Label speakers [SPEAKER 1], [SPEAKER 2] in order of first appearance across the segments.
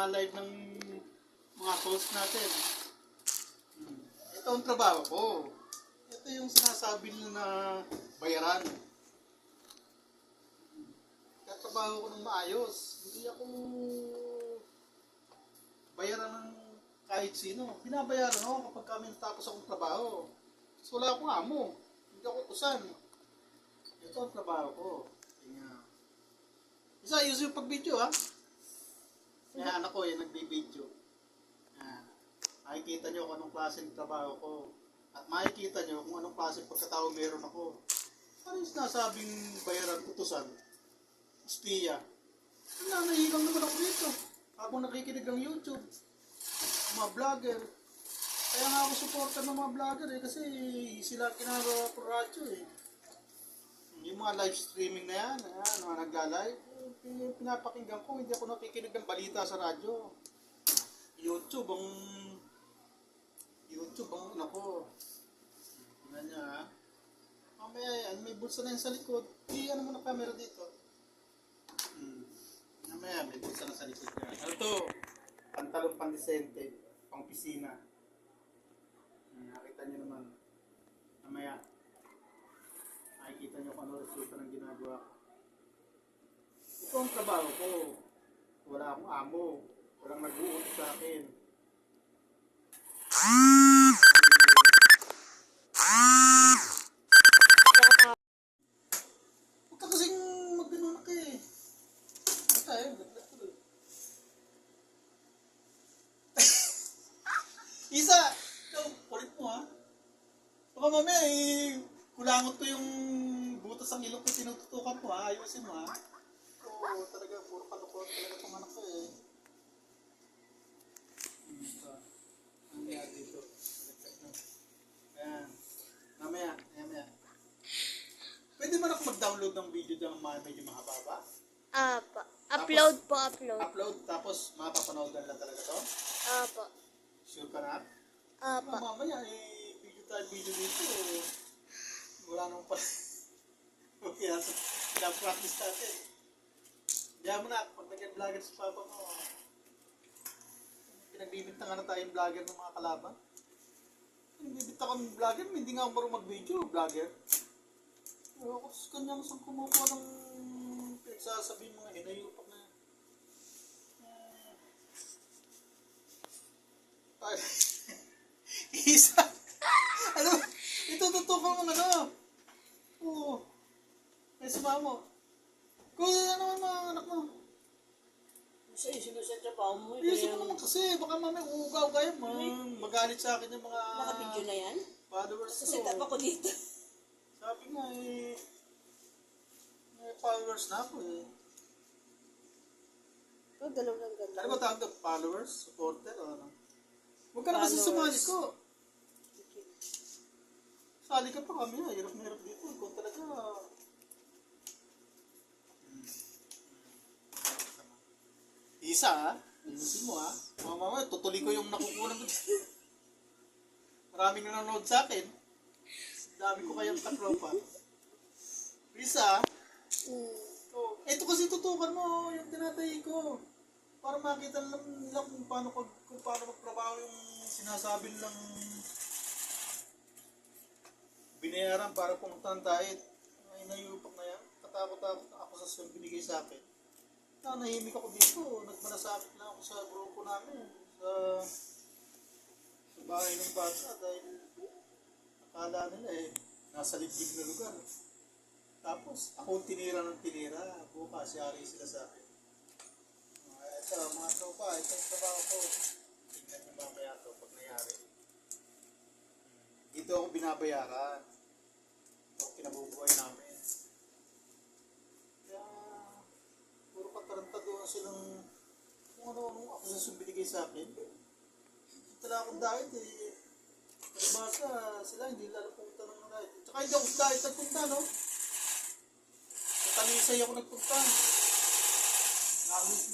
[SPEAKER 1] mga live ng mga host natin. Ito ang trabaho ko. Ito yung sinasabi nila na bayaran. Katrabaho ko ng maayos. Hindi ako bayaran ng kahit sino. Binabayaran ako kapag kami natapos akong trabaho. Kasi wala akong amo. Hindi ako utusan. Ito ang trabaho ko. Tingnan. Isa, ayos yung pag-video ha. Kaya anak ko yung nagbibideo. Makikita nyo kung anong klase ng trabaho ko. At makikita nyo kung anong klase pagkatao meron ako. Ano yung sinasabing bayaran utusan? Hostia. Nananahilang naman ako dito. Habang nakikinig ng YouTube. Mga vlogger. Kaya nga ako supporter ng mga vlogger kasi sila kinagawa ko radyo Yung mga live streaming na yan, mga nagla-live, pinapakinggan ko, hindi ako nakikinig ng balita sa radyo. YouTube ang ano ko. Tingnan niya ha. Mamaya yan, may bulsa na yan sa likod. Ano mo na camera dito. Mamaya may bulsa na sa likod niya. Ano to? Pantalong pandesente, pang pisina. Nakita niyo naman. Mamaya, makikita niyo kung ano resulta ng ginagawa ko. Ito ang trabaho ko. Wala akong amo. Walang nag-uutos sa akin. Huwag ka kasing magbinunak Ano tayo? Isa! Ikaw, kulit mo ha? Baka mamaya kulangot ko yung butas ng ilong ko tinututukan mo ha? Ayusin mo ha? Oo, talaga, puro kalukot talaga itong anak ko Mamaya dito. Ayan. Mamaya. Pwede man ako mag-download ng video dyan medyo mahaba.
[SPEAKER 2] Apo. Upload po.
[SPEAKER 1] Upload, tapos mapapanood lang talaga to?
[SPEAKER 2] Apo.
[SPEAKER 1] Sure ka na?
[SPEAKER 2] Apo.
[SPEAKER 1] Mamaya, video dito. Wala nang pala. Okay, pinapractice natin. Diyan mo na, pag nag-vlogger sa papa mo, pinagbibintangan na tayong vlogger ng mga kalaban. Pinagbibintangan ko ng vlogger, hindi nga ako marunong mag-video, vlogger. Ako sa kanyang saan kumukuha ng pinagsasabihin mga hinayupak na yan. Isa! Ano? Itututukan mo ano? Oo. May suma mo. Kuya, ano mga anak mo?
[SPEAKER 3] Kasi sinusadya pa mo.
[SPEAKER 1] Ayusin mo naman kasi. Baka mamaya uugaw kayo. Magalit sa akin yung mga
[SPEAKER 3] Naka-video na yan?
[SPEAKER 1] followers ko.
[SPEAKER 3] Set up ako dito.
[SPEAKER 1] Sabi nga may followers na ako
[SPEAKER 3] Galaw ng galaw.
[SPEAKER 1] Ano ba tawag doon? Followers? Supporter? O ano? Huwag ka na kasi sumali ko. Sali ka pa kami Hirap na hirap dito. Kung talaga Isa ha? Inusin mo ha? Mamaya, tutuloy ko yung nakukunan ko dito. Maraming nanonood sa akin. Dami ko kayang katropa. Isa ito kasi tutukan mo yung tinatay ko. Para makita lang kung paano magtrabaho yung sinasabi nilang binayaran para pumuntahan tayo. Ay, nayupak na yan. Katakot-takot ako sa binigay sa akin. Nanahimik ako dito. Nagmanasakit na ako sa grupo namin. Sa bahay ng bata dahil akala nila nasa liblib na lugar. Tapos ako tinira ng tinira. Bukas yari sila sa akin. Ito mga tropa. Ito yung trabaho ko. Tingnan nyo mamaya ito pag nangyari. Dito ako binabayaran. Ito ang kinabubuhay namin. Tarantaduhan silang kung ano-ano ako sa binigay sa akin. Tala akong diet Basta sila hindi lalo pumunta ng diet. Tsaka hindi ako sa diet nagpunta, no? Sa Talisay ako nagpunta.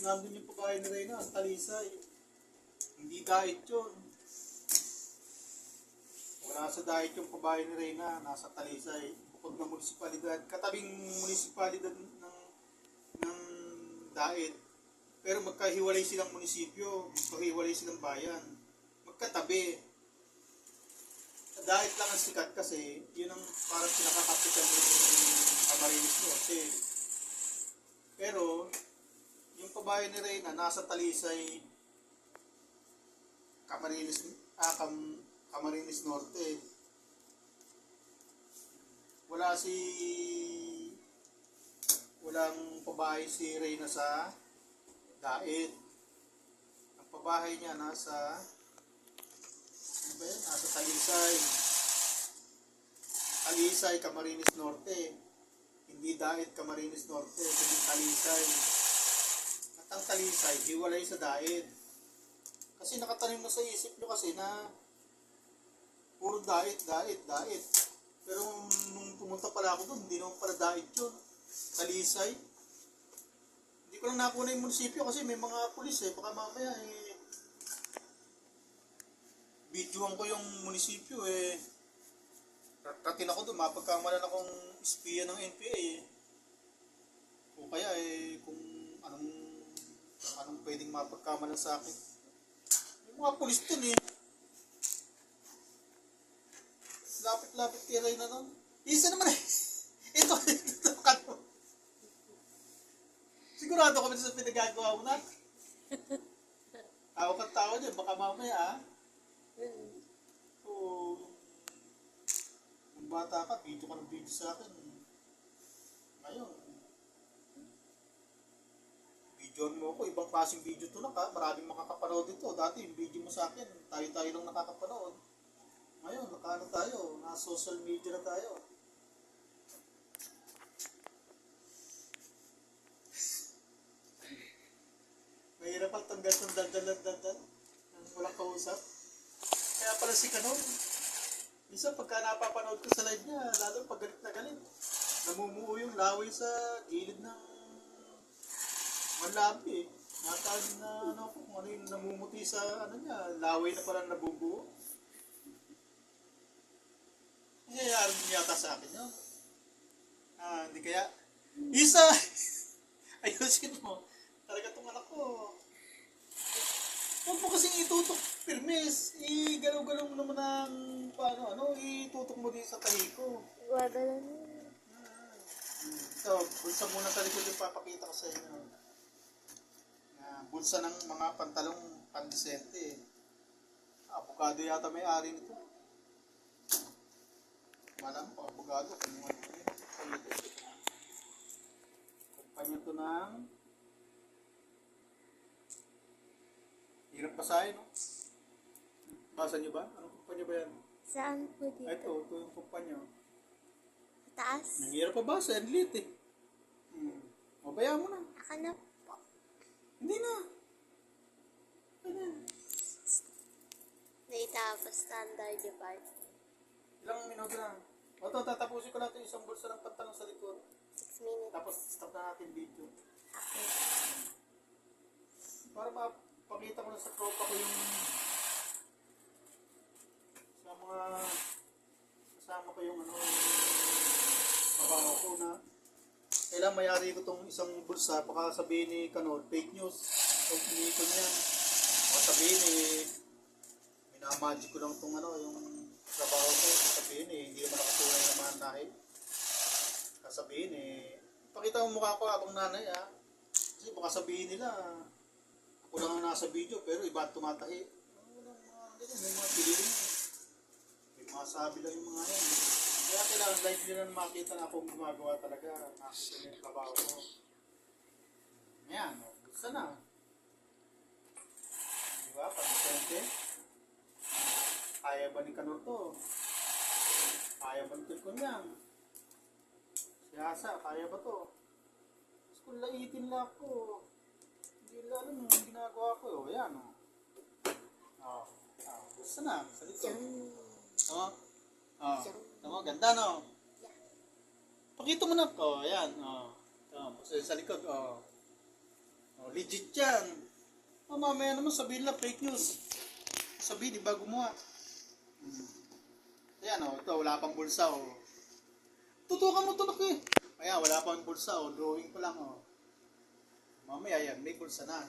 [SPEAKER 1] Nandun yung pagkain ni Reyna, sa Talisay. Hindi diet yun. Wala sa diet yung pabahay ni Reyna, nasa Talisay. Bukod ng munisipalidad, katabing munisipalidad ng diet. Pero magkahiwalay silang munisipyo, magkahiwalay silang bayan. Magkatabi. Dahil lang ang sikat kasi, yun ang parang pinakakapital ng Camarines Norte. Pero, yung kabayan ni Reyna, nasa Talisay, Camarines Norte. Walang pabahay si Reyna sa Dait. Ang pabahay niya nasa nasa Talisay, Camarines Norte. Hindi Dait, Camarines Norte, kundi Talisay. At ang Talisay, hiwalay sa Dait. Kasi nakatanim na sa isip nyo kasi na puro Dait. Pero nung pumunta pala ako doon, hindi naman pala Dait yun. Talisay. Hindi ko lang nakuha yung munisipyo kasi may mga pulis eh. Baka mamaya videoan ko yung munisipyo eh. Ratin ako doon, mapagkamalan akong espiya ng NPA eh. O kaya kung anong pwedeng mapagkamalan sa akin. Yung mga pulis doon eh. Lapit-lapit kay Reyna nun. Isa naman eh. Ito kano. Sigurado kami sa pinagagawa mo na. Tawag kang tao dyan, baka mamaya Oo. Kung bata ka, video ka ng video sa akin. Ngayon, videoan mo ko, ibang klaseng video to na ka, maraming makakapanood ito. Dati yung video mo sa akin, tayo-tayo lang nakakapanood. Ngayon, nakaano tayo, nasa social media na tayo. Mahirap ang tanggal ng daldal. Ang walang kausap. Kaya pala si Kanon. Minsan pagka napapanood ko sa live niya, lalo pag galit na galit. Namumuo yung laway sa gilid ng manlabi eh. Nataan na kung ano yung namumuti sa niya, laway na parang nabubuo. Nangyayari din yata sa akin yun. Hindi kaya. Isa! Ayusin mo. Talaga itong anak ko. Huwag mo kasing itutok pirmes. Igalaw-galaw mo naman ng itutok mo din sa tahi ko.
[SPEAKER 2] Gagalan yun.
[SPEAKER 1] Ito, bulsa muna sa likod yung papakita ko sa inyo. Bulsa ng mga pantalong pandesente. Abogado yata may-ari nito. Malam po, abogado. Kumpanya to ng hirap basahin, no? Basa nyo ba? Anong kumpanya ba yan?
[SPEAKER 2] Saan po dito?
[SPEAKER 1] Ito yung kumpanya.
[SPEAKER 2] Taas?
[SPEAKER 1] Nanghirap pa basa, ang liit eh. O, bayaan mo na.
[SPEAKER 2] Aka na po.
[SPEAKER 1] Hindi na. Ano?
[SPEAKER 2] Naitapos standard part.
[SPEAKER 1] Ilang minuto lang. O, ito, tatapusin ko natin isang bulsa ng pantalong sa likod.
[SPEAKER 2] 6 minutes.
[SPEAKER 1] Tapos, stop na natin video.
[SPEAKER 2] Okay.
[SPEAKER 1] Para mapakita ko na sa tropa ko yung sa mga kasama ko yung babaho ko na kailangan mayari ko tong isang bulsa baka sabihin ni Kanod, fake news o pinito niya baka sabihin minamagic ko lang tong yung trabaho ko sabihin hindi naman nakatunay naman dahil sabihin pakita mo mukha ko abang nanay kasi baka sabihin nila ako lang ang nasa video pero iba at tumatahi. May mga piliin. May mga sabi lang yung mga yan. Kaya kailangan live nyo na makita na akong gumagawa talaga. Nakita nyo yung trabaho ko. Ayan, gusto na. Diba? Pansente. Kaya ba ni Kanor to? Kaya ba ni Tilkonyang? Siyasa, kaya ba to? Mas kung laitin lang ako. Hindi lang alam yung ginagawa ko. Ayan o. Gusto na. Salito. Tama, ganda no? Pakita mo na. Ayan. Sa likod. Legit yan. Mamaya naman sabihin lang fake news. Sabihin, di ba gumawa? Ayan ito. Wala pang bulsa Tutukan mo tulok eh. Ayan, wala pang bulsa Drawing ko lang Mamaya yan, may bulsa na.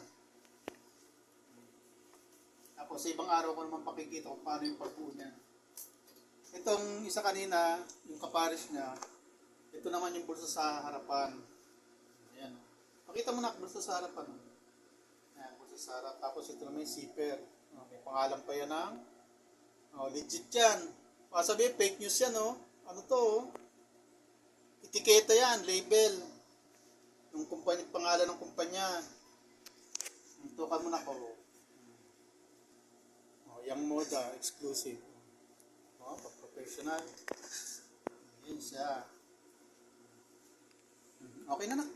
[SPEAKER 1] Tapos sa ibang araw ko naman pakikita kung paano yung pagbuo niya. Itong isa kanina, yung kapares niya, ito naman yung bulsa sa harapan. Ayan. Pakita mo na bulsa sa harapan. Ayan, bulsa sa harap. Tapos ito naman yung zipper. May pangalan pa yan ng legit yan. Sabi, fake news yan, oh. Ano to, oh? Etiketa yan, label. Yung kumpanya, pangalan ng kumpanya. Tukan mo na ko. Young Moda, exclusive. Professional. Yun siya. Okay na na.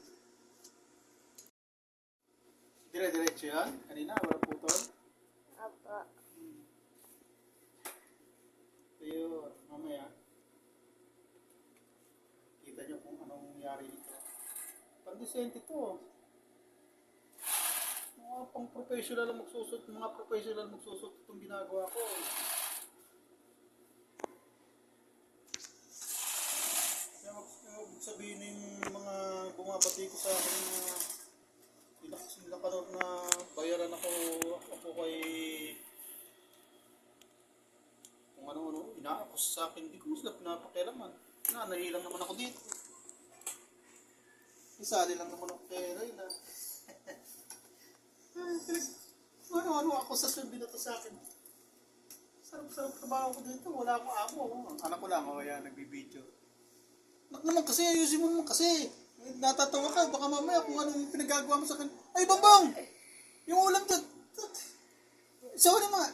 [SPEAKER 1] Dire-diretso yan. Kanina, walang putol.
[SPEAKER 2] Apa.
[SPEAKER 1] So yun, mamaya. Kita nyo kung anong nangyari dito. Pandesente to. Mga pang professional ang magsusot, mga professional magsusot itong ginagawa ko. Kaya sabihin na yung mga bumabati ko sa akin na sila karoon na bayaran ako kay kung ano-ano, inaakos sa akin. Hindi ko sila pinapakialaman. Nahilang naman ako dito. Isali lang naman ako kay Rayla. Ano ako sa binato sa akin. Sarap-sarap trabaho ko dito. Wala akong amo. Anak ko lang, yan, nagbibideo. Anak naman kasi, ayusin mo naman kasi. Natatawa ka, baka mamaya kung anong pinagagawa mo sa akin. Ay, Bambang! Yung ulam dyan. Sawa naman.